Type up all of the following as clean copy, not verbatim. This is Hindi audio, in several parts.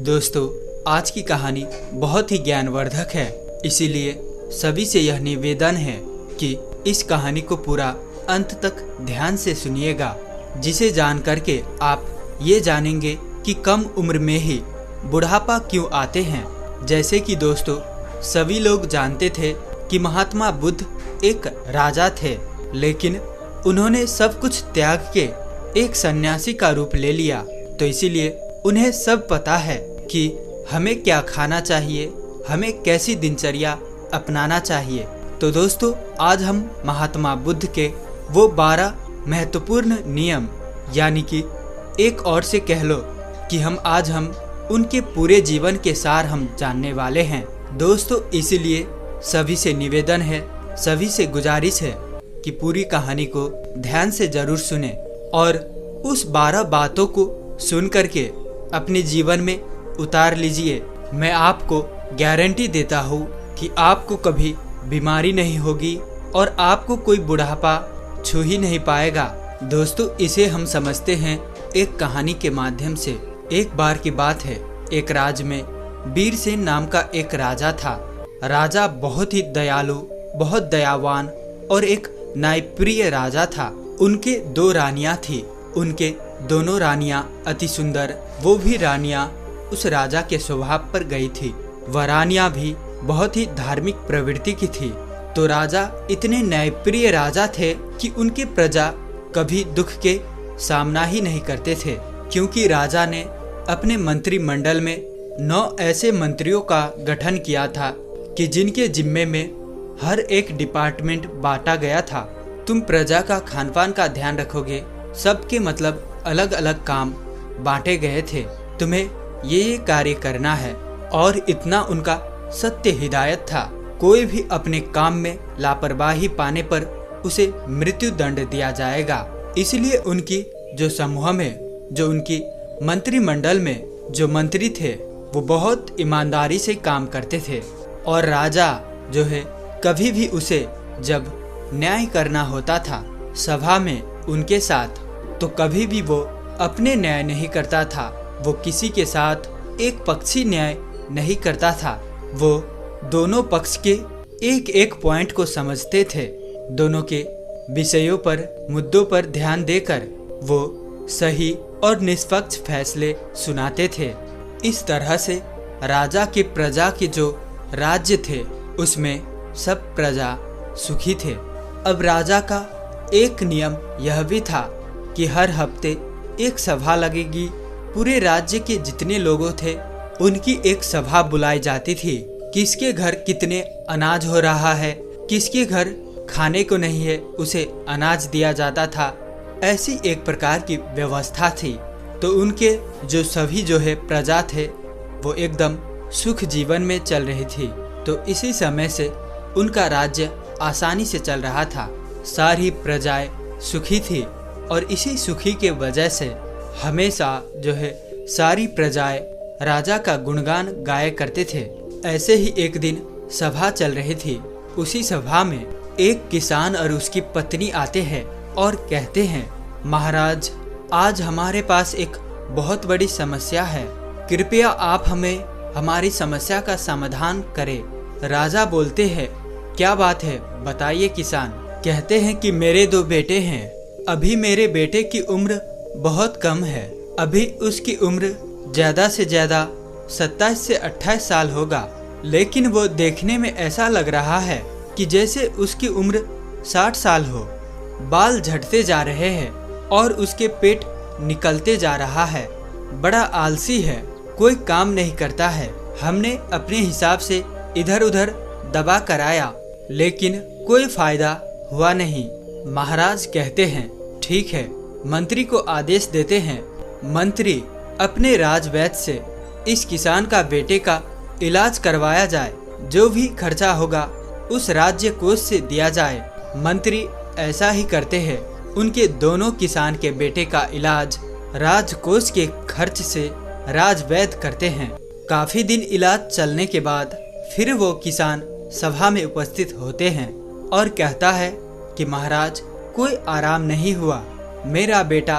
दोस्तों, आज की कहानी बहुत ही ज्ञानवर्धक है, इसीलिए सभी से यह निवेदन है कि इस कहानी को पूरा अंत तक ध्यान से सुनिएगा, जिसे जान करके आप ये जानेंगे कि कम उम्र में ही बुढ़ापा क्यों आते हैं। जैसे कि दोस्तों, सभी लोग जानते थे कि महात्मा बुद्ध एक राजा थे, लेकिन उन्होंने सब कुछ त्याग के एक सन्यासी का रूप ले लिया। तो इसीलिए उन्हें सब पता है कि हमें क्या खाना चाहिए, हमें कैसी दिनचर्या अपनाना चाहिए। तो दोस्तों, आज हम महात्मा बुद्ध के वो 12 महत्वपूर्ण नियम, यानी कि एक और से कह लो कि हम उनके पूरे जीवन के सार हम जानने वाले हैं। दोस्तों, इसीलिए सभी से निवेदन है, सभी से गुजारिश है कि पूरी कहानी को ध्यान से जरूर सुने और उस 12 बातों को सुन करके अपने जीवन में उतार लीजिए। मैं आपको गारंटी देता हूँ कि आपको कभी बीमारी नहीं होगी और आपको कोई बुढ़ापा छू ही नहीं पाएगा। दोस्तों, इसे हम समझते हैं एक कहानी के माध्यम से। एक बार की बात है, एक राज्य में वीरसेन नाम का एक राजा था। राजा बहुत ही दयालु, बहुत दयावान और एक न्यायप्रिय राजा था। उनके 2 रानियां थी। उनके दोनों रानियां अति सुंदर, वो भी रानियां उस राजा के स्वभाव पर गई थी। वह रानियां भी बहुत ही धार्मिक प्रवृत्ति की थी। तो राजा इतने न्यायप्रिय राजा थे कि उनके प्रजा कभी दुख के सामना ही नहीं करते थे, क्योंकि राजा ने अपने मंत्रिमंडल में 9 ऐसे मंत्रियों का गठन किया था कि जिनके जिम्मे में हर एक डिपार्टमेंट बांटा गया था। तुम प्रजा का खान पान का ध्यान रखोगे, सबके मतलब अलग अलग काम बांटे गए थे। तुम्हें ये कार्य करना है, और इतना उनका सत्य हिदायत था। कोई भी अपने काम में लापरवाही पाने पर उसे मृत्यु दंड दिया जाएगा। इसलिए उनकी जो समूह में, जो उनकी मंत्रिमंडल में जो मंत्री थे, वो बहुत ईमानदारी से काम करते थे। और राजा जो है, कभी भी उसे जब न्याय करना होता था सभा में उनके साथ, तो कभी भी वो अपने न्याय नहीं करता था। वो किसी के साथ एक पक्षी न्याय नहीं करता था। वो दोनों पक्ष के एक एक पॉइंट को समझते थे। दोनों के विषयों पर, मुद्दों पर ध्यान देकर वो सही और निष्पक्ष फैसले सुनाते थे। इस तरह से राजा के प्रजा के जो राज्य थे, उसमें सब प्रजा सुखी थे। अब राजा का एक नियम यह भी था कि हर हफ्ते एक सभा लगेगी। पूरे राज्य के जितने लोगों थे, उनकी एक सभा बुलाई जाती थी। किसके घर कितने अनाज हो रहा है, किसके घर खाने को नहीं है, उसे अनाज दिया जाता था। ऐसी एक प्रकार की व्यवस्था थी। तो उनके जो सभी जो है प्रजा थे, वो एकदम सुख जीवन में चल रही थी। तो इसी समय से उनका राज्य आसानी से चल रहा था। सारी प्रजाएं सुखी थी, और इसी सुखी के वजह से हमेशा जो है सारी प्रजाएं राजा का गुणगान गाया करते थे। ऐसे ही एक दिन सभा चल रही थी। उसी सभा में एक किसान और उसकी पत्नी आते हैं और कहते हैं, महाराज, आज हमारे पास एक बहुत बड़ी समस्या है, कृपया आप हमें हमारी समस्या का समाधान करें। राजा बोलते हैं, क्या बात है, बताइए किसान। कहते हैं कि मेरे 2 बेटे हैं। अभी मेरे बेटे की उम्र बहुत कम है। अभी उसकी उम्र ज़्यादा से ज़्यादा 27 से 28 साल होगा, लेकिन वो देखने में ऐसा लग रहा है कि जैसे उसकी उम्र 60 साल हो। बाल झड़ते जा रहे हैं और उसके पेट निकलते जा रहा है। बड़ा आलसी है, कोई काम नहीं करता है। हमने अपने हिसाब से इधर उधर दबा कराया, लेकिन कोई फायदा हुआ नहीं। महाराज कहते हैं, ठीक है, मंत्री को आदेश देते हैं। मंत्री अपने राजवैद्य से इस किसान का बेटे का इलाज करवाया जाए, जो भी खर्चा होगा उस राज्य कोष से दिया जाए। मंत्री ऐसा ही करते हैं। उनके दोनों किसान के बेटे का इलाज राजकोष के खर्च से राजवैद्य करते हैं। काफी दिन इलाज चलने के बाद फिर वो किसान सभा में उपस्थित होते हैं और कहता है कि महाराज, कोई आराम नहीं हुआ, मेरा बेटा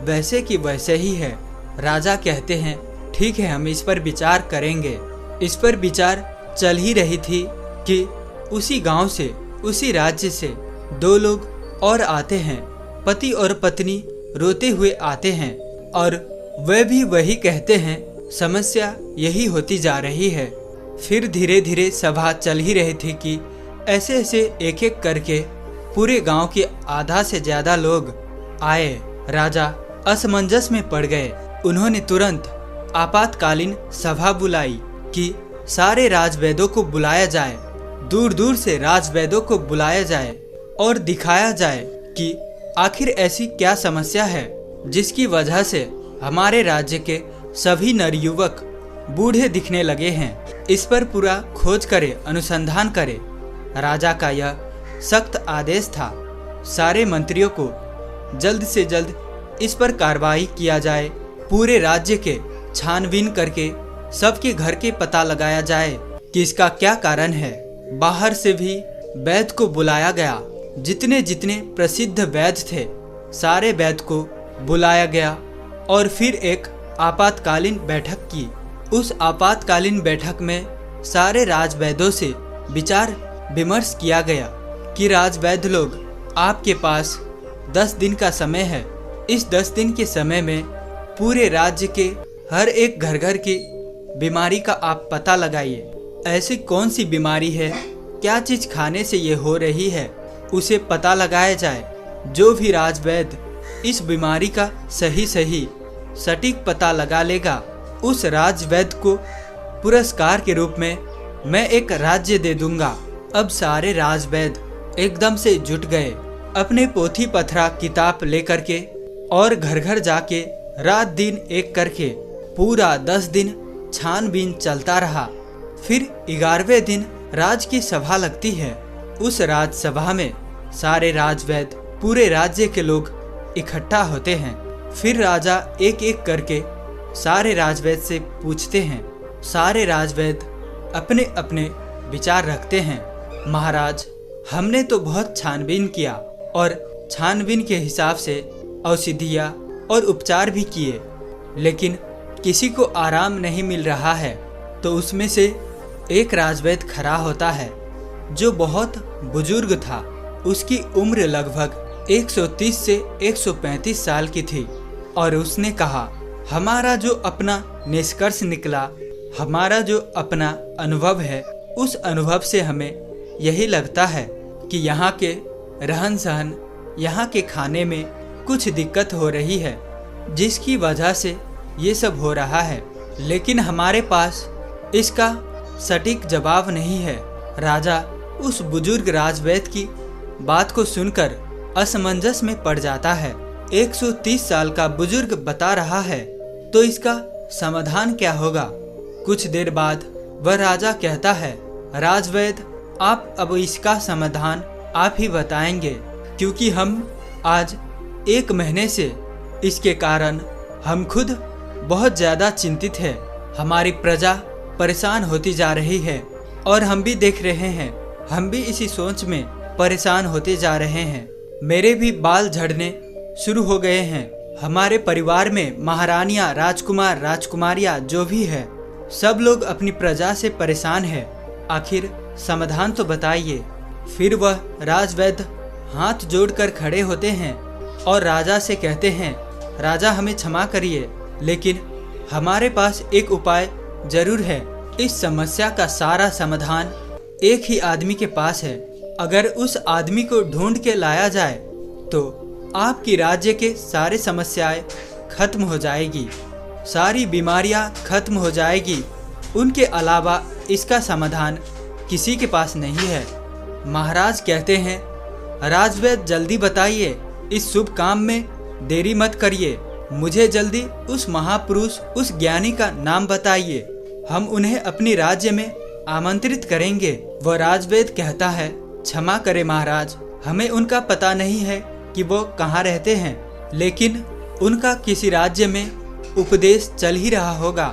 वैसे की वैसे ही है। राजा कहते हैं, ठीक है, हम इस पर विचार करेंगे। इस पर विचार चल ही रही थी कि उसी गांव से, उसी राज्य से 2 लोग और आते हैं। पति और पत्नी रोते हुए आते हैं और वे भी वही कहते हैं, समस्या यही होती जा रही है। फिर धीरे धीरे सभा चल ही रही थी कि ऐसे ऐसे एक एक करके पूरे गांव के आधा से ज्यादा लोग आए। राजा असमंजस में पड़ गए। उन्होंने तुरंत आपातकालीन सभा बुलाई कि सारे राजवैद्यों को बुलाया जाए, दूर दूर से राजवैद्यों को बुलाया जाए और दिखाया जाए कि आखिर ऐसी क्या समस्या है जिसकी वजह से हमारे राज्य के सभी नवयुवक बूढ़े दिखने लगे हैं। इस पर पूरा खोज करे, अनुसंधान करे। राजा का यह सख्त आदेश था। सारे मंत्रियों को जल्द से जल्द इस पर कार्रवाई किया जाए। पूरे राज्य के छानबीन करके सबके घर के पता लगाया जाए कि इसका क्या कारण है। बाहर से भी वैद्य को बुलाया गया। जितने जितने प्रसिद्ध वैद्य थे सारे वैद्य को बुलाया गया और फिर एक आपातकालीन बैठक की। उस आपातकालीन बैठक में सारे राजवैद्यों से विचार विमर्श किया गया कि राजवैद्य लोग, आपके पास 10 दिन का समय है। इस 10 दिन के समय में पूरे राज्य के हर एक घर घर की बीमारी का आप पता लगाइए। ऐसी कौन सी बीमारी है, क्या चीज़ खाने से ये हो रही है, उसे पता लगाया जाए। जो भी राजवैद्य इस बीमारी का सही सटीक पता लगा लेगा, उस राजवैद्य को पुरस्कार के रूप में मैं एक राज्य दे दूंगा। अब सारे राजवैद्य एकदम से जुट गए, अपने पोथी पथरा किताब लेकर के, और घर घर जाके रात दिन एक करके पूरा 10 दिन छानबीन चलता रहा। फिर 11वें दिन राज की सभा लगती है। उस राजसभा में सारे राजवैद्य, पूरे राज्य के लोग इकट्ठा होते हैं। फिर राजा एक एक करके सारे राजवैद्य से पूछते हैं। सारे राजवैद्य अपने अपने विचार रखते हैं। महाराज, हमने तो बहुत छानबीन किया और छानबीन के हिसाब से औषधियाँ और उपचार भी किए, लेकिन किसी को आराम नहीं मिल रहा है। तो उसमें से एक राजवैद्य खड़ा होता है जो बहुत बुजुर्ग था। उसकी उम्र लगभग 130 से 135 साल की थी और उसने कहा, हमारा जो अपना निष्कर्ष निकला, हमारा जो अपना अनुभव है, उस अनुभव से हमें यही लगता है कि यहाँ के रहन सहन, यहाँ के खाने में कुछ दिक्कत हो रही है, जिसकी वजह से ये सब हो रहा है, लेकिन हमारे पास इसका सटीक जवाब नहीं है। राजा उस बुजुर्ग राजवैद्य की बात को सुनकर असमंजस में पड़ जाता है। 130 साल का बुजुर्ग बता रहा है, तो इसका समाधान क्या होगा? कुछ देर बाद वह राजा कहता है, राजवैद्य, आप अब इसका समाधान आप ही बताएंगे, क्योंकि हम आज 1 महीने से इसके कारण हम खुद बहुत ज़्यादा चिंतित है। हमारी प्रजा परेशान होती जा रही है और हम भी देख रहे हैं, हम भी इसी सोच में परेशान होते जा रहे हैं। मेरे भी बाल झड़ने शुरू हो गए हैं। हमारे परिवार में महारानियाँ, राजकुमार, राजकुमारियाँ जो भी है, सब लोग अपनी प्रजा से परेशान है। आखिर समाधान तो बताइए। फिर वह राजवैद्य हाथ जोड़कर खड़े होते हैं और राजा से कहते हैं, राजा हमें क्षमा करिए, लेकिन हमारे पास एक उपाय जरूर है। इस समस्या का सारा समाधान एक ही आदमी के पास है। अगर उस आदमी को ढूंढ के लाया जाए तो आपकी राज्य के सारे समस्याएं खत्म हो जाएगी, सारी बीमारियां खत्म हो जाएगी। उनके अलावा इसका समाधान किसी के पास नहीं है। महाराज कहते हैं, राजवैद्य जल्दी बताइए, इस शुभ काम में देरी मत करिए। मुझे जल्दी उस महापुरुष, उस ज्ञानी का नाम बताइए, हम उन्हें अपनी राज्य में आमंत्रित करेंगे। वह राजवैद्य कहता है, क्षमा करें महाराज, हमें उनका पता नहीं है कि वो कहाँ रहते हैं, लेकिन उनका किसी राज्य में उपदेश चल ही रहा होगा।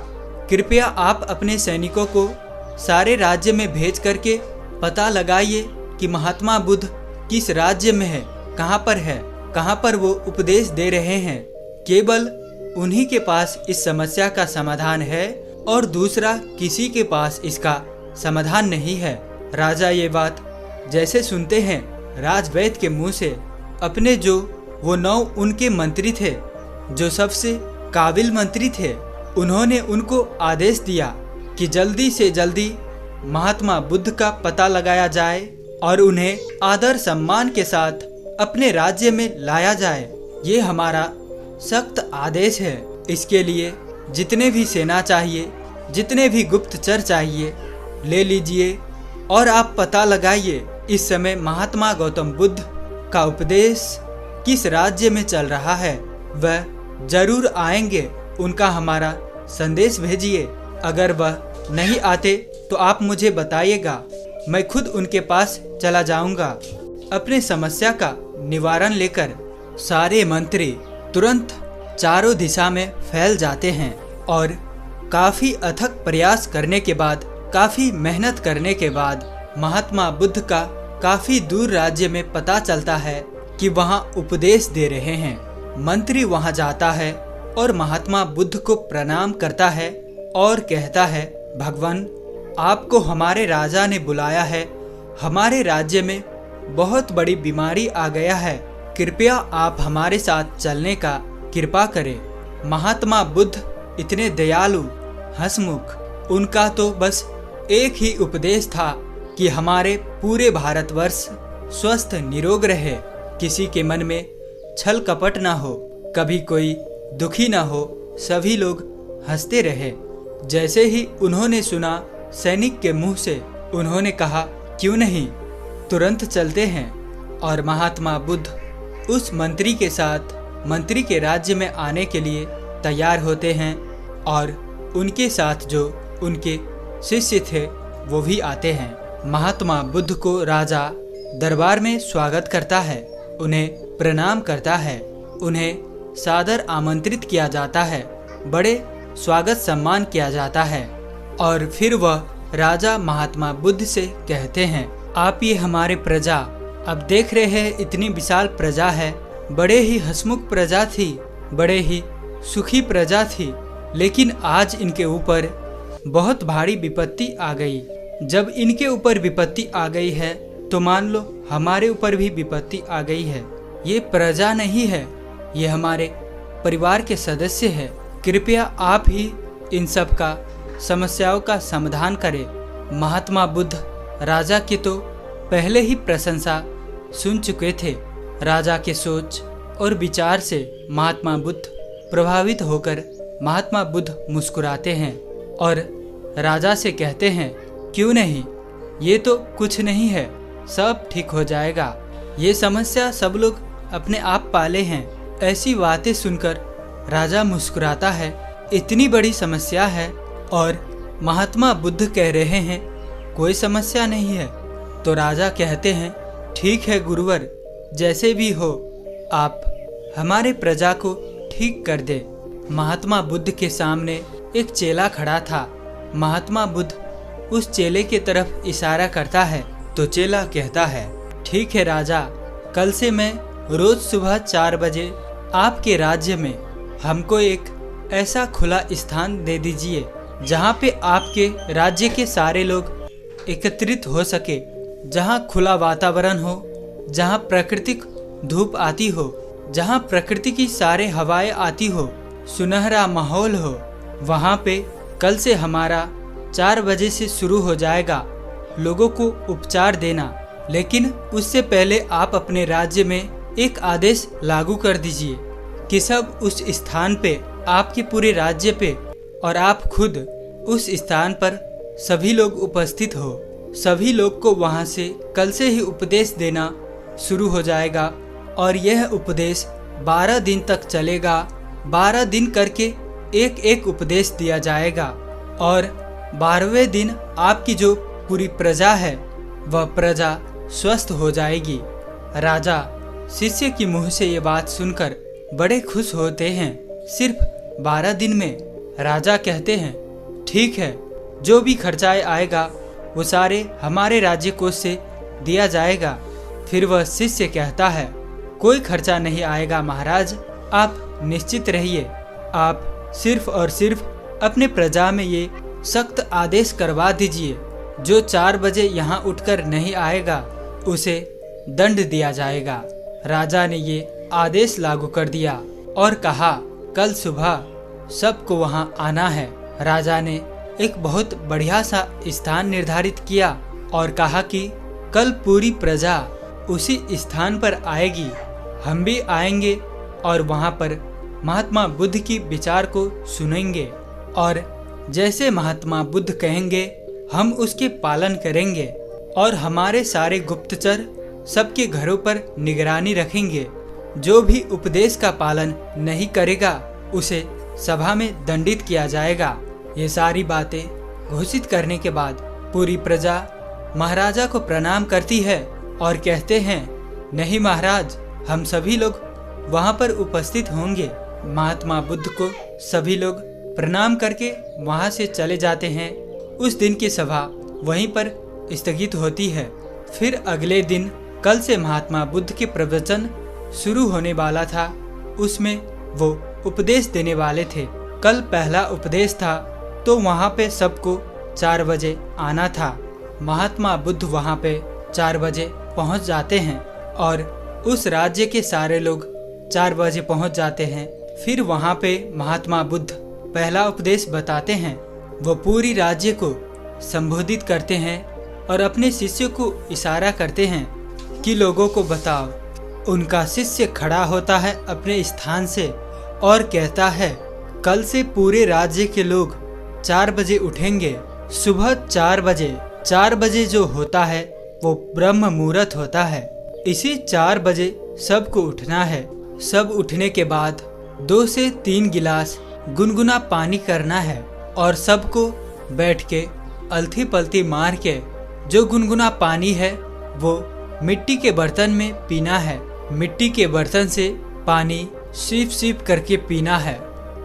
कृपया आप अपने सैनिकों को सारे राज्य में भेज करके पता लगाइए कि महात्मा बुद्ध किस राज्य में है, कहाँ पर वो उपदेश दे रहे हैं। केवल उन्हीं के पास इस समस्या का समाधान है और दूसरा किसी के पास इसका समाधान नहीं है। राजा ये बात जैसे सुनते हैं राजवैद्य के मुंह से, अपने जो वो 9 उनके मंत्री थे, जो सबसे काबिल मंत्री थे, उन्होंने उनको आदेश दिया कि जल्दी से जल्दी महात्मा बुद्ध का पता लगाया जाए और उन्हें आदर सम्मान के साथ अपने राज्य में लाया जाए। ये हमारा सख्त आदेश है। इसके लिए जितने भी सेना चाहिए, जितने भी गुप्तचर चाहिए, ले लीजिए और आप पता लगाइए इस समय महात्मा गौतम बुद्ध का उपदेश किस राज्य में चल रहा है। वह जरूर आएंगे, उनका हमारा संदेश भेजिए। अगर वह नहीं आते तो आप मुझे बताइएगा, मैं खुद उनके पास चला जाऊंगा अपने समस्या का निवारण लेकर। सारे मंत्री तुरंत चारों दिशा में फैल जाते हैं और काफी अथक प्रयास करने के बाद, काफी मेहनत करने के बाद महात्मा बुद्ध का काफी दूर राज्य में पता चलता है कि वहां उपदेश दे रहे हैं। मंत्री वहां जाता है और महात्मा बुद्ध को प्रणाम करता है और कहता है, भगवान, आपको हमारे राजा ने बुलाया है। हमारे राज्य में बहुत बड़ी बीमारी आ गया है, कृपया आप हमारे साथ चलने का कृपा करें। महात्मा बुद्ध इतने दयालु, हंसमुख, उनका तो बस एक ही उपदेश था कि हमारे पूरे भारतवर्ष स्वस्थ निरोग रहे, किसी के मन में छल कपट ना हो, कभी कोई दुखी ना हो, सभी लोग हंसते रहे। जैसे ही उन्होंने सुना सैनिक के मुंह से, उन्होंने कहा, क्यों नहीं, तुरंत चलते हैं। और महात्मा बुद्ध उस मंत्री के साथ मंत्री के राज्य में आने के लिए तैयार होते हैं और उनके साथ जो उनके शिष्य थे वो भी आते हैं। महात्मा बुद्ध को राजा दरबार में स्वागत करता है, उन्हें प्रणाम करता है, उन्हें सादर आमंत्रित किया जाता है, बड़े स्वागत सम्मान किया जाता है। और फिर वह राजा महात्मा बुद्ध से कहते हैं, आप ये हमारे प्रजा, अब देख रहे हैं इतनी विशाल प्रजा है, बड़े ही हंसमुख प्रजा थी, बड़े ही सुखी प्रजा थी, लेकिन आज इनके ऊपर बहुत भारी विपत्ति आ गई। जब इनके ऊपर विपत्ति आ गई है तो मान लो हमारे ऊपर भी विपत्ति आ गई है। ये प्रजा नहीं है, ये हमारे परिवार के सदस्य है। कृपया आप ही इन सब का समस्याओं का समाधान करें। महात्मा बुद्ध राजा की तो पहले ही प्रशंसा सुन चुके थे। राजा के सोच और विचार से महात्मा बुद्ध प्रभावित होकर महात्मा बुद्ध मुस्कुराते हैं और राजा से कहते हैं, क्यों नहीं, ये तो कुछ नहीं है, सब ठीक हो जाएगा, ये समस्या सब लोग अपने आप पाले हैं। ऐसी बातें सुनकर राजा मुस्कुराता है, इतनी बड़ी समस्या है और महात्मा बुद्ध कह रहे हैं कोई समस्या नहीं है। तो राजा कहते हैं, ठीक है गुरुवर, जैसे भी हो आप हमारे प्रजा को ठीक कर दे। महात्मा बुद्ध के सामने एक चेला खड़ा था। महात्मा बुद्ध उस चेले की तरफ इशारा करता है तो चेला कहता है, ठीक है राजा, कल से मैं रोज सुबह 4 बजे आपके राज्य में हमको एक ऐसा खुला स्थान दे दीजिए जहाँ पे आपके राज्य के सारे लोग एकत्रित हो सके, जहाँ खुला वातावरण हो, जहाँ प्राकृतिक धूप आती हो, जहाँ प्रकृति की सारे हवाएं आती हो, सुनहरा माहौल हो। वहाँ पे कल से हमारा 4 बजे से शुरू हो जाएगा लोगों को उपचार देना, लेकिन उससे पहले आप अपने राज्य में एक आदेश लागू कर दीजिए कि सब उस स्थान पे, आपके पूरे राज्य पे और आप खुद उस स्थान पर सभी लोग उपस्थित हो। सभी लोग को वहाँ से कल से ही उपदेश देना शुरू हो जाएगा और यह उपदेश 12 दिन तक चलेगा। 12 दिन करके एक एक उपदेश दिया जाएगा और 12वें दिन आपकी जो पूरी प्रजा है वह प्रजा स्वस्थ हो जाएगी। राजा शिष्य की मुंह से ये बात सुनकर बड़े खुश होते हैं। सिर्फ 12 दिन में राजा कहते हैं, ठीक है, जो भी खर्चा आएगा वो सारे हमारे राज्य कोष से दिया जाएगा। फिर वह शिष्य कहता है, कोई खर्चा नहीं आएगा महाराज, आप निश्चित रहिए, आप सिर्फ और सिर्फ अपने प्रजा में ये सख्त आदेश करवा दीजिए, जो 4 बजे यहाँ उठकर नहीं आएगा उसे दंड दिया जाएगा। राजा ने ये आदेश लागू कर दिया और कहा कल सुबह सबको वहाँ आना है। राजा ने एक बहुत बढ़िया सा स्थान निर्धारित किया और कहा कि कल पूरी प्रजा उसी स्थान पर आएगी, हम भी आएंगे और वहाँ पर महात्मा बुद्ध की विचार को सुनेंगे और जैसे महात्मा बुद्ध कहेंगे हम उसके पालन करेंगे और हमारे सारे गुप्तचर सबके घरों पर निगरानी रखेंगे। जो भी उपदेश का पालन नहीं करेगा उसे सभा में दंडित किया जाएगा। ये सारी बातें घोषित करने के बाद पूरी प्रजा महाराजा को प्रणाम करती है और कहते हैं नहीं महाराज, हम सभी लोग वहाँ पर उपस्थित होंगे। महात्मा बुद्ध को सभी लोग प्रणाम करके वहाँ से चले जाते हैं। उस दिन की सभा वहीं पर स्थगित होती है। फिर अगले दिन कल से महात्मा बुद्ध के प्रवचन शुरू होने वाला था। उसमें वो उपदेश देने वाले थे। कल पहला उपदेश था तो वहाँ पे सबको 4 बजे आना था। महात्मा बुद्ध वहाँ पे 4 बजे पहुँच जाते हैं और उस राज्य के सारे लोग 4 बजे पहुँच जाते हैं। फिर वहाँ पे महात्मा बुद्ध पहला उपदेश बताते हैं। वो पूरी राज्य को संबोधित करते हैं और अपने शिष्यों को इशारा करते हैं कि लोगों को बताओ। उनका शिष्य खड़ा होता है अपने स्थान से और कहता है कल से पूरे राज्य के लोग 4 बजे उठेंगे। सुबह 4 बजे 4 बजे जो होता है वो ब्रह्म मुहूर्त होता है। इसी 4 बजे सबको उठना है। सब उठने के बाद 2 से 3 गिलास गुनगुना पानी करना है और सबको बैठ के अलथी पलथी मार के जो गुनगुना पानी है वो मिट्टी के बर्तन में पीना है। मिट्टी के बर्तन से पानी सीप सीप करके पीना है।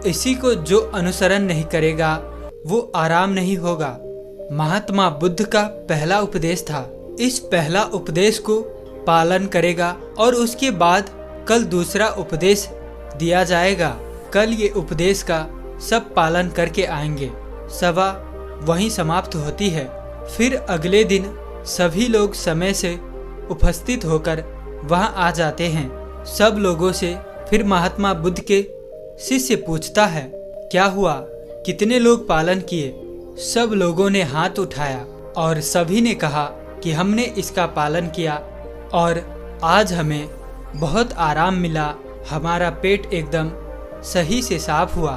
इसी को जो अनुसरण नहीं करेगा वो आराम नहीं होगा। महात्मा बुद्ध का पहला उपदेश था। इस पहला उपदेश को पालन करेगा और उसके बाद कल दूसरा उपदेश दिया जाएगा। कल ये उपदेश का सब पालन करके आएंगे। सभा वहीं समाप्त होती है। फिर अगले दिन सभी लोग समय से उपस्थित होकर वहां आ जाते हैं। सब लोगों से फिर महात्मा बुद्ध के शिष्य पूछता है क्या हुआ, कितने लोग पालन किए। सब लोगों ने हाथ उठाया और सभी ने कहा कि हमने इसका पालन किया और आज हमें बहुत आराम मिला। हमारा पेट एकदम सही से साफ हुआ,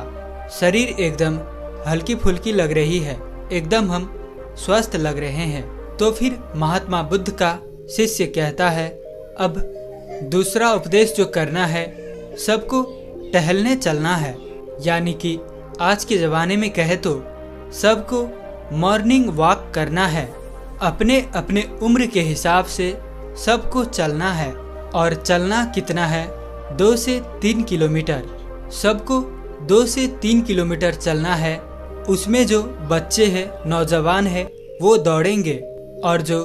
शरीर एकदम हल्की फुल्की लग रही है, एकदम हम स्वस्थ लग रहे हैं। तो फिर महात्मा बुद्ध का शिष्य कहता है अब दूसरा उपदेश जो करना है, सबको टहलने चलना है। यानी कि आज के ज़माने में कहे तो सबको मॉर्निंग वॉक करना है। अपने अपने उम्र के हिसाब से सबको चलना है और चलना कितना है, 2 से 3 किलोमीटर। सबको 2 से 3 किलोमीटर चलना है। उसमें जो बच्चे हैं, नौजवान हैं, वो दौड़ेंगे और जो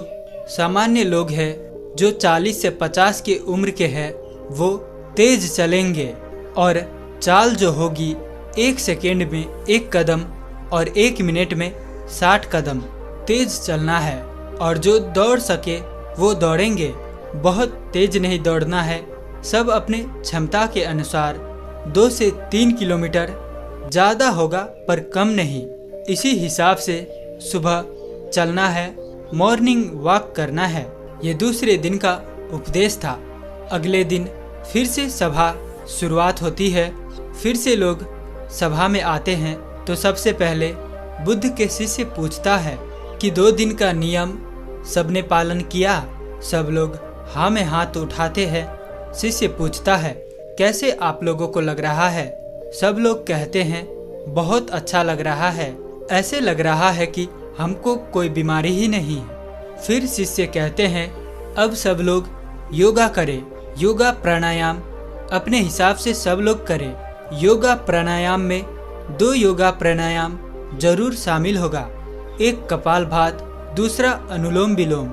सामान्य लोग हैं, जो 40 से 50 के उम्र के हैं, वो तेज चलेंगे और चाल जो होगी 1 सेकेंड में 1 कदम और 1 मिनट में 60 कदम तेज चलना है। और जो दौड़ सके वो दौड़ेंगे। बहुत तेज नहीं दौड़ना है, सब अपने क्षमता के अनुसार 2 से 3 किलोमीटर, ज़्यादा होगा पर कम नहीं। इसी हिसाब से सुबह चलना है, मॉर्निंग वॉक करना है। ये दूसरे दिन का उपदेश था। अगले दिन फिर से सभा शुरुआत होती है। फिर से लोग सभा में आते हैं। तो सबसे पहले बुद्ध के शिष्य पूछता है कि 2 दिन का नियम सबने पालन किया। सब लोग हाँ में हाथ उठाते हैं। शिष्य पूछता है कैसे आप लोगों को लग रहा है। सब लोग कहते हैं बहुत अच्छा लग रहा है, ऐसे लग रहा है कि हमको कोई बीमारी ही नहीं है। फिर शिष्य कहते हैं अब सब लोग योगा करें। योगा प्राणायाम अपने हिसाब से सब लोग करें। योगा प्राणायाम में 2 योगा प्राणायाम जरूर शामिल होगा, एक कपालभात, दूसरा अनुलोम विलोम।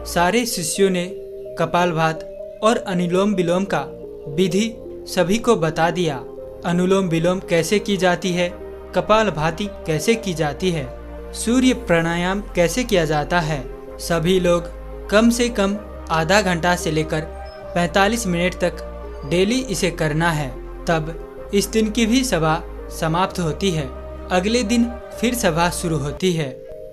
सारे शिष्यों ने कपालभात और अनुलोम विलोम का विधि सभी को बता दिया। अनुलोम विलोम कैसे की जाती है, कपालभाति कैसे की जाती है, सूर्य प्राणायाम कैसे किया जाता है। सभी लोग कम से कम आधा घंटा से लेकर 45 मिनट तक डेली इसे करना है। तब इस दिन की भी सभा समाप्त होती है। अगले दिन फिर सभा शुरू होती है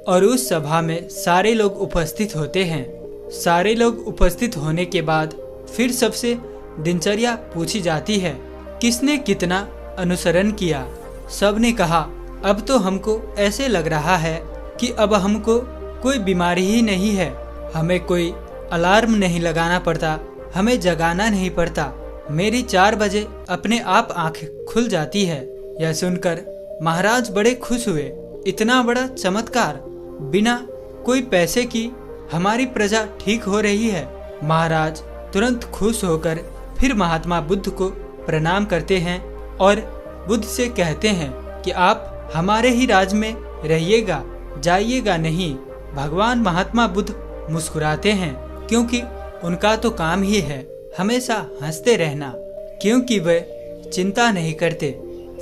और उस सभा में सारे लोग उपस्थित होते हैं। सारे लोग उपस्थित होने के बाद फिर सबसे दिनचर्या पूछी जाती है, किसने कितना अनुसरण किया। सबने कहा, अब तो हमको ऐसे लग रहा है कि अब हमको कोई बीमारी ही नहीं है, हमें कोई अलार्म नहीं लगाना पड़ता, हमें जगाना नहीं पड़ता, मेरी 4 बजे अपने आप आँख खुल जाती है। यह सुनकर महाराज बड़े खुश हुए। इतना बड़ा चमत्कार, बिना कोई पैसे की हमारी प्रजा ठीक हो रही है। महाराज तुरंत खुश होकर फिर महात्मा बुद्ध को प्रणाम करते हैं और बुद्ध से कहते हैं कि आप हमारे ही राज में रहिएगा, जाइएगा नहीं। भगवान महात्मा बुद्ध मुस्कुराते हैं, क्योंकि उनका तो काम ही है हमेशा हंसते रहना, क्योंकि वे चिंता नहीं करते।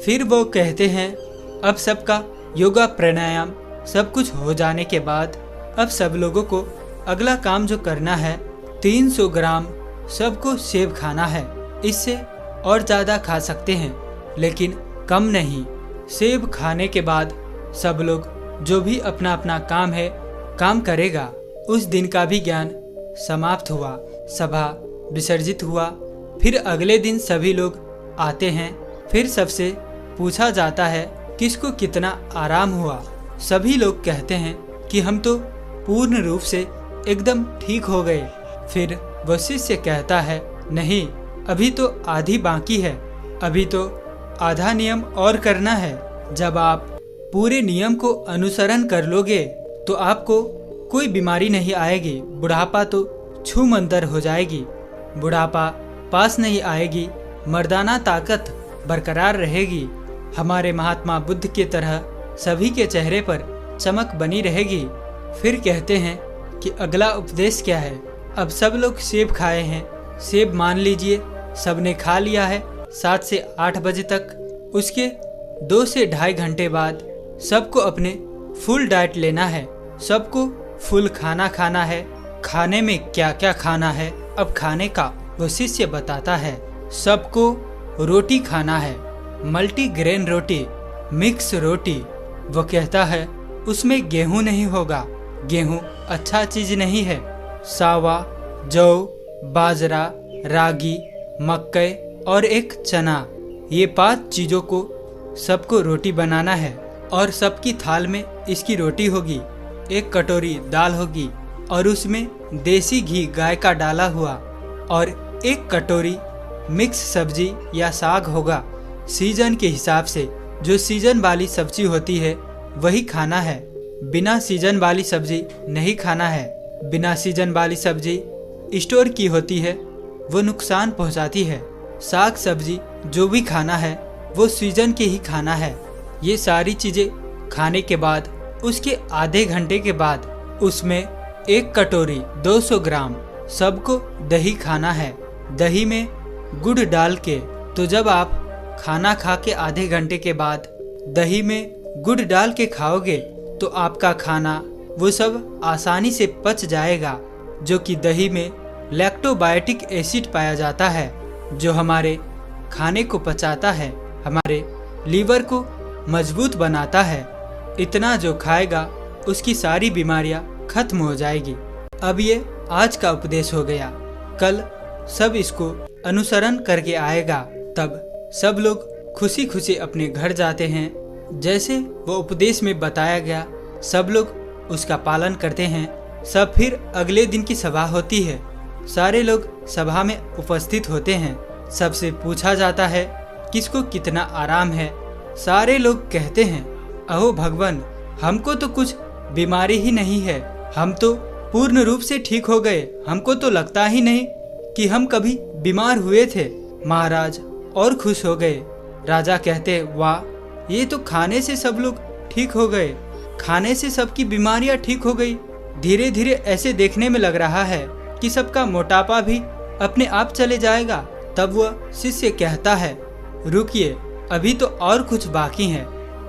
फिर वो कहते हैं, अब सबका योगा प्राणायाम सब कुछ हो जाने के बाद अब सब लोगों को अगला काम जो करना है, 300 ग्राम सबको सेब खाना है। इससे और ज़्यादा खा सकते हैं, लेकिन कम नहीं। सेब खाने के बाद सब लोग जो भी अपना अपना काम है काम करेगा। उस दिन का भी ज्ञान समाप्त हुआ, सभा विसर्जित हुआ। फिर अगले दिन सभी लोग आते हैं। फिर सबसे पूछा जाता है किसको कितना आराम हुआ। सभी लोग कहते हैं कि हम तो पूर्ण रूप से एकदम ठीक हो गए। फिर वह शिष्य कहता है, नहीं, अभी तो आधी बाकी है, अभी तो आधा नियम और करना है। जब आप पूरे नियम को अनुसरण कर लोगे तो आपको कोई बीमारी नहीं आएगी। बुढ़ापा तो छूमंतर हो जाएगी, बुढ़ापा पास नहीं आएगी, मर्दाना ताकत बरकरार रहेगी। हमारे महात्मा बुद्ध की तरह सभी के चेहरे पर चमक बनी रहेगी। फिर कहते हैं कि अगला उपदेश क्या है। अब सब लोग सेब खाए हैं, सेब मान लीजिए सबने खा लिया है 7 से 8 बजे तक। उसके 2 से ढाई घंटे बाद सबको अपने फुल डाइट लेना है, सबको फुल खाना खाना है। खाने में क्या क्या खाना है, अब खाने का वो शिष्य बताता है। सबको रोटी खाना है, मल्टीग्रेन रोटी, मिक्स रोटी। वो कहता है उसमें गेहूं नहीं होगा, गेहूं अच्छा चीज नहीं है। सावा, जौ, बाजरा, रागी, मक्के और एक चना, ये 5 चीजों को सबको रोटी बनाना है और सबकी थाल में इसकी रोटी होगी। 1 कटोरी दाल होगी और उसमें देसी घी गाय का डाला हुआ और 1 कटोरी मिक्स सब्जी या साग होगा। सीजन के हिसाब से जो सीजन वाली सब्जी होती है वही खाना है, बिना सीजन वाली सब्जी नहीं खाना है। बिना सीजन वाली सब्जी स्टोर की होती है, वो नुकसान पहुंचाती है। साग सब्जी जो भी खाना है वो सीजन के ही खाना है। ये सारी चीज़ें खाने के बाद उसके आधे घंटे के बाद उसमें 1 कटोरी 200 ग्राम सबको दही खाना है। दही में गुड़ डाल के, तो जब आप खाना खा के आधे घंटे के बाद दही में गुड़ डाल के खाओगे तो आपका खाना वो सब आसानी से पच जाएगा, जो कि दही में लैक्टोबायोटिक एसिड पाया जाता है, जो हमारे खाने को पचाता है, हमारे लीवर को मजबूत बनाता है। इतना जो खाएगा उसकी सारी बीमारियां खत्म हो जाएगी। अब ये आज का उपदेश हो गया, कल सब इसको अनुसरण करके आएगा। तब सब लोग खुशी खुशी अपने घर जाते हैं। जैसे वो उपदेश में बताया गया सब लोग उसका पालन करते हैं। सब फिर अगले दिन की सभा होती है, सारे लोग सभा में उपस्थित होते हैं। सबसे पूछा जाता है किसको कितना आराम है। सारे लोग कहते हैं, अहो भगवान, हमको तो कुछ बीमारी ही नहीं है, हम तो पूर्ण रूप से ठीक हो गए, हमको तो लगता ही नहीं कि हम कभी बीमार हुए थे। महाराज और खुश हो गए। राजा कहते, वाह, ये तो खाने से सब लोग ठीक हो गए, खाने से सबकी बीमारियां ठीक हो गई। धीरे धीरे ऐसे देखने में लग रहा है कि सबका मोटापा भी अपने आप चले जाएगा। तब वह शिष्य कहता है, रुकिए, अभी तो और कुछ बाकी है,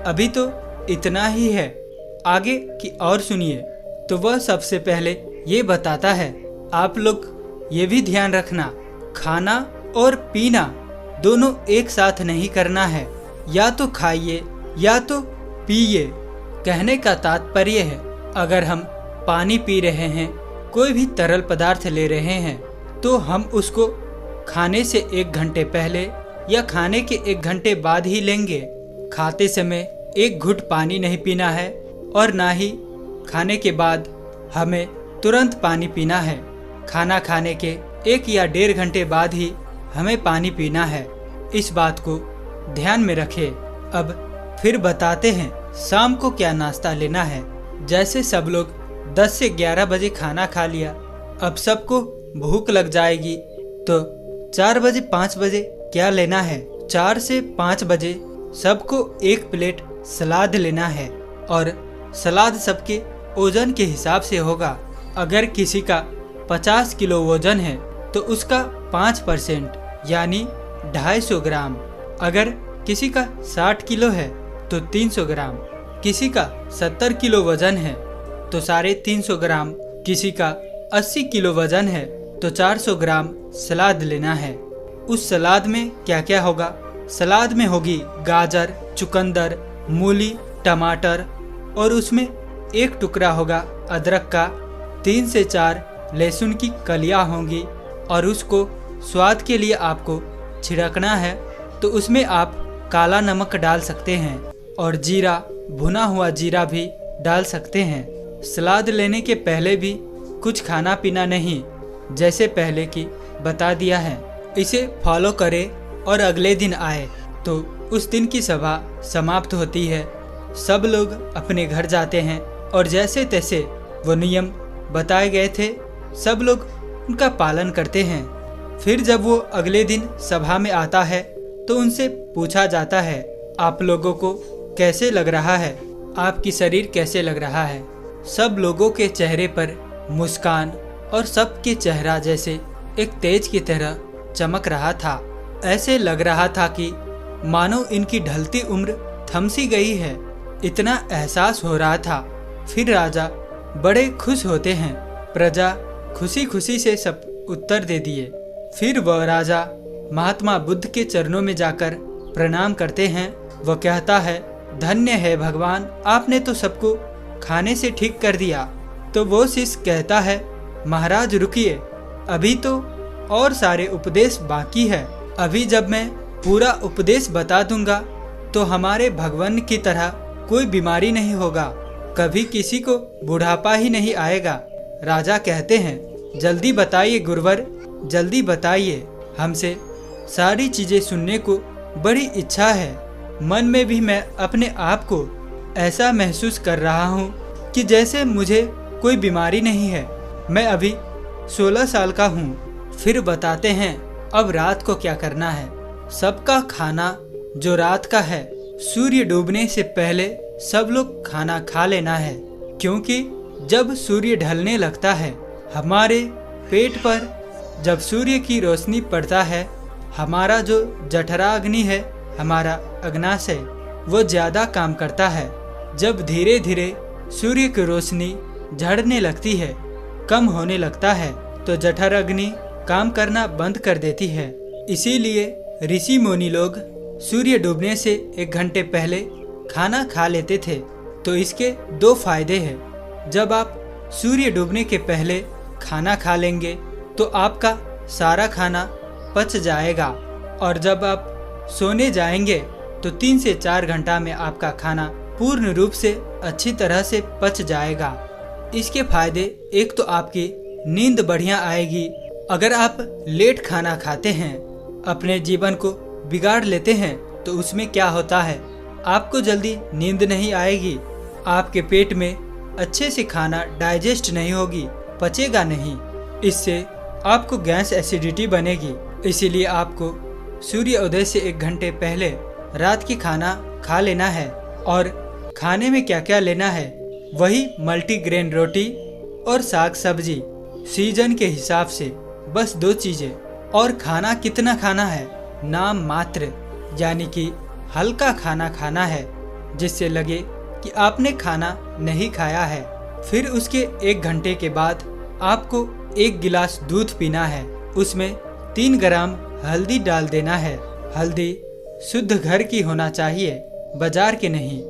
अभी तो इतना ही है, आगे की और सुनिए। तो वह सबसे पहले ये बताता है, आप लोग ये भी ध्यान रखना, खाना और पीना दोनों एक साथ नहीं करना है, या तो खाइए या तो पिए। कहने का तात्पर्य है, अगर हम पानी पी रहे हैं, कोई भी तरल पदार्थ ले रहे हैं, तो हम उसको खाने से 1 घंटे पहले या खाने के 1 घंटे बाद ही लेंगे। खाते समय 1 घुट पानी नहीं पीना है और ना ही खाने के बाद हमें तुरंत पानी पीना है। खाना खाने के 1 या 1.5 घंटे बाद ही हमें पानी पीना है। इस बात को ध्यान में रखें। अब फिर बताते हैं शाम को क्या नाश्ता लेना है। जैसे सब लोग 10 से 11 बजे खाना खा लिया, अब सबको भूख लग जाएगी, तो 4 बजे 5 बजे क्या लेना है। 4 से 5 बजे सबको 1 प्लेट सलाद लेना है और सलाद सबके वजन के हिसाब से होगा। अगर किसी का 50 किलो वजन है तो उसका 5% यानी 250 ग्राम। अगर किसी का 60 किलो है तो 300 ग्राम। किसी का 70 किलो वजन है तो 350 ग्राम। किसी का 80 किलो वजन है तो 400 ग्राम सलाद लेना है। उस सलाद में क्या क्या होगा? सलाद में होगी गाजर, चुकंदर, मूली, टमाटर और उसमें 1 टुकड़ा होगा अदरक का, 3 से 4 लहसुन की कलियां होंगी और उसको स्वाद के लिए आपको छिड़कना है। तो उसमें आप काला नमक डाल सकते हैं और जीरा, भुना हुआ जीरा भी डाल सकते हैं। सलाद लेने के पहले भी कुछ खाना पीना नहीं, जैसे पहले की बता दिया है। इसे फॉलो करें और अगले दिन आए तो उस दिन की सभा समाप्त होती है। सब लोग अपने घर जाते हैं और जैसे तैसे वो नियम बताए गए थे सब लोग उनका पालन करते हैं। फिर जब वो अगले दिन सभा में आता है तो उनसे पूछा जाता है, आप लोगों को कैसे लग रहा है, आपकी शरीर कैसे लग रहा है। सब लोगों के चेहरे पर मुस्कान और सबके चेहरा जैसे एक तेज की तरह चमक रहा था। ऐसे लग रहा था कि मानो इनकी ढलती उम्र थम सी गई है, इतना एहसास हो रहा था। फिर राजा बड़े खुश होते हैं। प्रजा खुशी खुशी से सब उत्तर दे दिए। फिर वह राजा महात्मा बुद्ध के चरणों में जाकर प्रणाम करते हैं। वह कहता है, धन्य है भगवान, आपने तो सबको खाने से ठीक कर दिया। तो वो शिष्य कहता है, महाराज रुकिए, अभी तो और सारे उपदेश बाकी है। अभी जब मैं पूरा उपदेश बता दूंगा तो हमारे भगवान की तरह कोई बीमारी नहीं होगा, कभी किसी को बुढ़ापा ही नहीं आएगा। राजा कहते हैं, जल्दी बताइए गुरुवर, जल्दी बताइए, हमसे सारी चीजें सुनने को बड़ी इच्छा है। मन में भी मैं अपने आप को ऐसा महसूस कर रहा हूँ कि जैसे मुझे कोई बीमारी नहीं है। मैं अभी 16 साल का हूँ। फिर बताते हैं अब रात को क्या करना है। सबका खाना जो रात का है, सूर्य डूबने से पहले सब लोग खाना खा लेना है, क्योंकि जब सूर्य ढलने लगता है हमारे पेट पर जब सूर्य की रोशनी पड़ता है, हमारा जो जठरा अग्नि है, हमारा अग्नाशय, वो ज़्यादा काम करता है। जब धीरे धीरे सूर्य की रोशनी झड़ने लगती है, कम होने लगता है, तो जठर अग्नि काम करना बंद कर देती है। इसीलिए ऋषि मुनि लोग सूर्य डूबने से 1 घंटे पहले खाना खा लेते थे। तो इसके 2 फायदे हैं। जब आप सूर्य डूबने के पहले खाना खा लेंगे तो आपका सारा खाना पच जाएगा, और जब आप सोने जाएंगे तो 3 से 4 घंटा में आपका खाना पूर्ण रूप से अच्छी तरह से पच जाएगा। इसके फायदे, एक तो आपकी नींद बढ़िया आएगी। अगर आप लेट खाना खाते हैं, अपने जीवन को बिगाड़ लेते हैं, तो उसमें क्या होता है, आपको जल्दी नींद नहीं आएगी, आपके पेट में अच्छे से खाना डाइजेस्ट नहीं होगी, पचेगा नहीं। इससे आपको गैस एसिडिटी बनेगी। इसीलिए आपको सूर्योदय से 1 घंटे पहले रात की खाना खा लेना है। और खाने में क्या क्या लेना है, वही मल्टीग्रेन रोटी और साग सब्जी सीजन के हिसाब से, बस 2 चीज़ें। और खाना कितना खाना है, नाम मात्र, यानी कि हल्का खाना खाना है जिससे लगे कि आपने खाना नहीं खाया है। फिर उसके 1 घंटे के बाद आपको 1 गिलास दूध पीना है। उसमें 3 ग्राम हल्दी डाल देना है। हल्दी शुद्ध घर की होना चाहिए, बाजार की नहीं।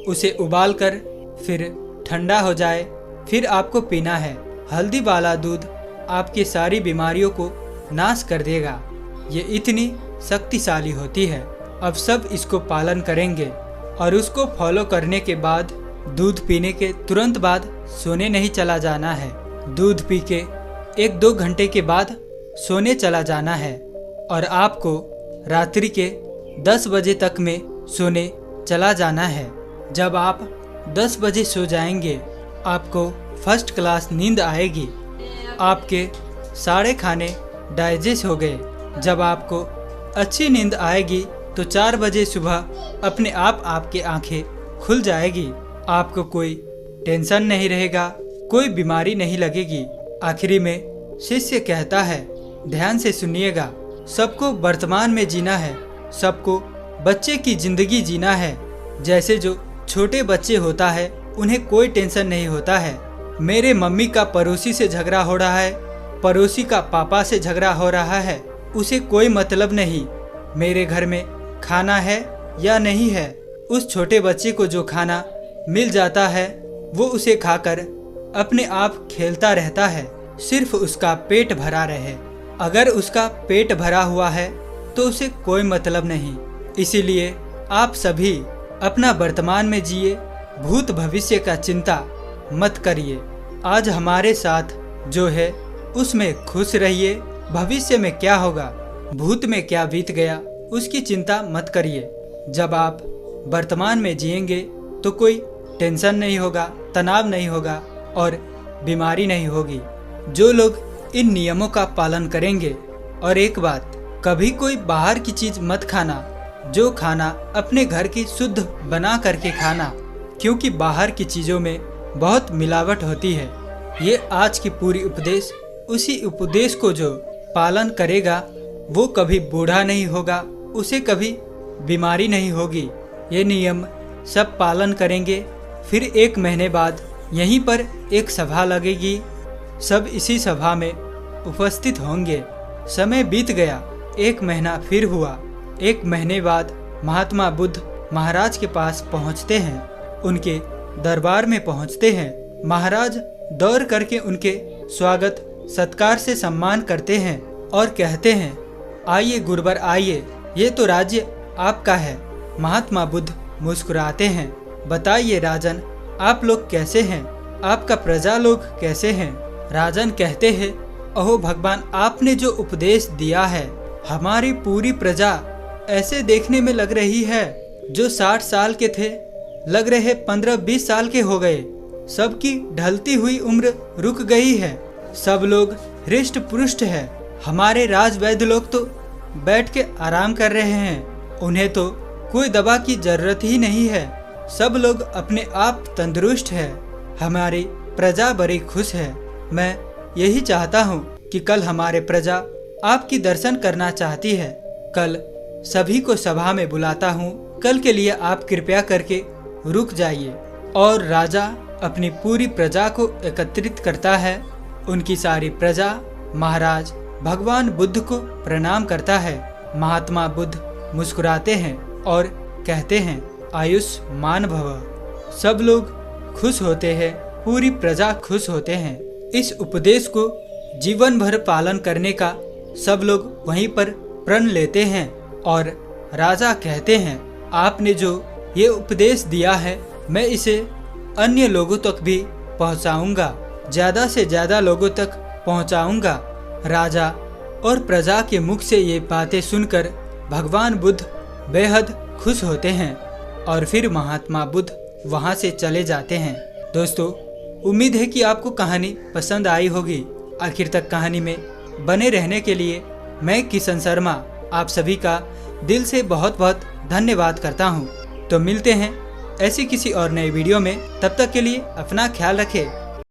उसे उबालकर फिर ठंडा हो जाए फिर आपको पीना है। हल्दी वाला दूध आपकी सारी बीमारियों को नाश कर देगा। ये इतनी शक्तिशाली होती है। अब सब इसको पालन करेंगे और उसको फॉलो करने के बाद दूध पीने के तुरंत बाद सोने नहीं चला जाना है। दूध पी के 1-2 घंटे के बाद सोने चला जाना है और आपको रात्रि के 10 बजे तक में सोने चला जाना है। जब आप 10 बजे सो जाएंगे आपको फर्स्ट क्लास नींद आएगी। आपके सारे खाने डाइजेस्ट हो गए। जब आपको अच्छी नींद आएगी तो 4 बजे सुबह अपने आप आपकी आंखें खुल जाएगी। आपको कोई टेंशन नहीं रहेगा, कोई बीमारी नहीं लगेगी। आखिरी में शिष्य कहता है, ध्यान से सुनिएगा, सबको वर्तमान में जीना है, सबको बच्चे की जिंदगी जीना है। जैसे जो छोटे बच्चे होता है उन्हें कोई टेंशन नहीं होता है। मेरे मम्मी का पड़ोसी से झगड़ा हो रहा है, पड़ोसी का पापा से झगड़ा हो रहा है, उसे कोई मतलब नहीं। मेरे घर में खाना है या नहीं है, उस छोटे बच्चे को जो खाना मिल जाता है वो उसे खाकर अपने आप खेलता रहता है, सिर्फ उसका पेट भरा रहे। अगर उसका पेट भरा हुआ है तो उसे कोई मतलब नहीं। इसीलिए आप सभी अपना वर्तमान में जिए, भूत भविष्य का चिंता मत करिए। आज हमारे साथ जो है उसमें खुश रहिए। भविष्य में क्या होगा, भूत में क्या बीत गया, उसकी चिंता मत करिए। जब आप वर्तमान में जिएंगे तो कोई टेंशन नहीं होगा, तनाव नहीं होगा और बीमारी नहीं होगी। जो लोग इन नियमों का पालन करेंगे। और एक बात, कभी कोई बाहर की चीज मत खाना। जो खाना अपने घर की शुद्ध बना करके खाना, क्योंकि बाहर की चीज़ों में बहुत मिलावट होती है। ये आज की पूरी उपदेश, उसी उपदेश को जो पालन करेगा वो कभी बूढ़ा नहीं होगा, उसे कभी बीमारी नहीं होगी। ये नियम सब पालन करेंगे। फिर 1 महीने बाद यहीं पर एक सभा लगेगी, सब इसी सभा में उपस्थित होंगे। समय बीत गया, 1 महीना फिर हुआ। 1 महीने बाद महात्मा बुद्ध महाराज के पास पहुंचते हैं, उनके दरबार में पहुंचते हैं। महाराज दौड़ करके उनके स्वागत सत्कार से सम्मान करते हैं और कहते हैं, आइए गुरुवर आइए, ये तो राज्य आपका है। महात्मा बुद्ध मुस्कुराते हैं, बताइए राजन, आप लोग कैसे हैं, आपका प्रजा लोग कैसे हैं। राजन कहते हैं, अहो भगवान, आपने जो उपदेश दिया है, हमारी पूरी प्रजा ऐसे देखने में लग रही है जो 60 साल के थे लग रहे 15-20 साल के हो गए। सबकी ढलती हुई उम्र रुक गई है, सब लोग हृष्ट पुष्ट है। हमारे राजवैद्य लोग तो बैठ के आराम कर रहे हैं, उन्हें तो कोई दवा की जरूरत ही नहीं है। सब लोग अपने आप तंदुरुस्त है, हमारी प्रजा बड़ी खुश है। मैं यही चाहता हूँ कि कल हमारे प्रजा आपकी दर्शन करना चाहती है। कल सभी को सभा में बुलाता हूँ, कल के लिए आप कृपया करके रुक जाइए। और राजा अपनी पूरी प्रजा को एकत्रित करता है। उनकी सारी प्रजा महाराज भगवान बुद्ध को प्रणाम करता है। महात्मा बुद्ध मुस्कुराते हैं और कहते हैं, आयुष्मान भव। सब लोग खुश होते हैं, पूरी प्रजा खुश होते हैं। इस उपदेश को जीवन भर पालन करने का सब लोग वहीं पर प्रण लेते हैं और राजा कहते हैं, आपने जो ये उपदेश दिया है मैं इसे अन्य लोगों तक भी पहुंचाऊंगा, ज़्यादा से ज़्यादा लोगों तक पहुंचाऊंगा। राजा और प्रजा के मुख से ये बातें सुनकर भगवान बुद्ध बेहद खुश होते हैं और फिर महात्मा बुद्ध वहाँ से चले जाते हैं। दोस्तों, उम्मीद है कि आपको कहानी पसंद आई होगी। आखिर तक कहानी में बने रहने के लिए मैं किशन शर्मा आप सभी का दिल से बहुत बहुत धन्यवाद करता हूँ। तो मिलते हैं ऐसी किसी और नए वीडियो में, तब तक के लिए अपना ख्याल रखें।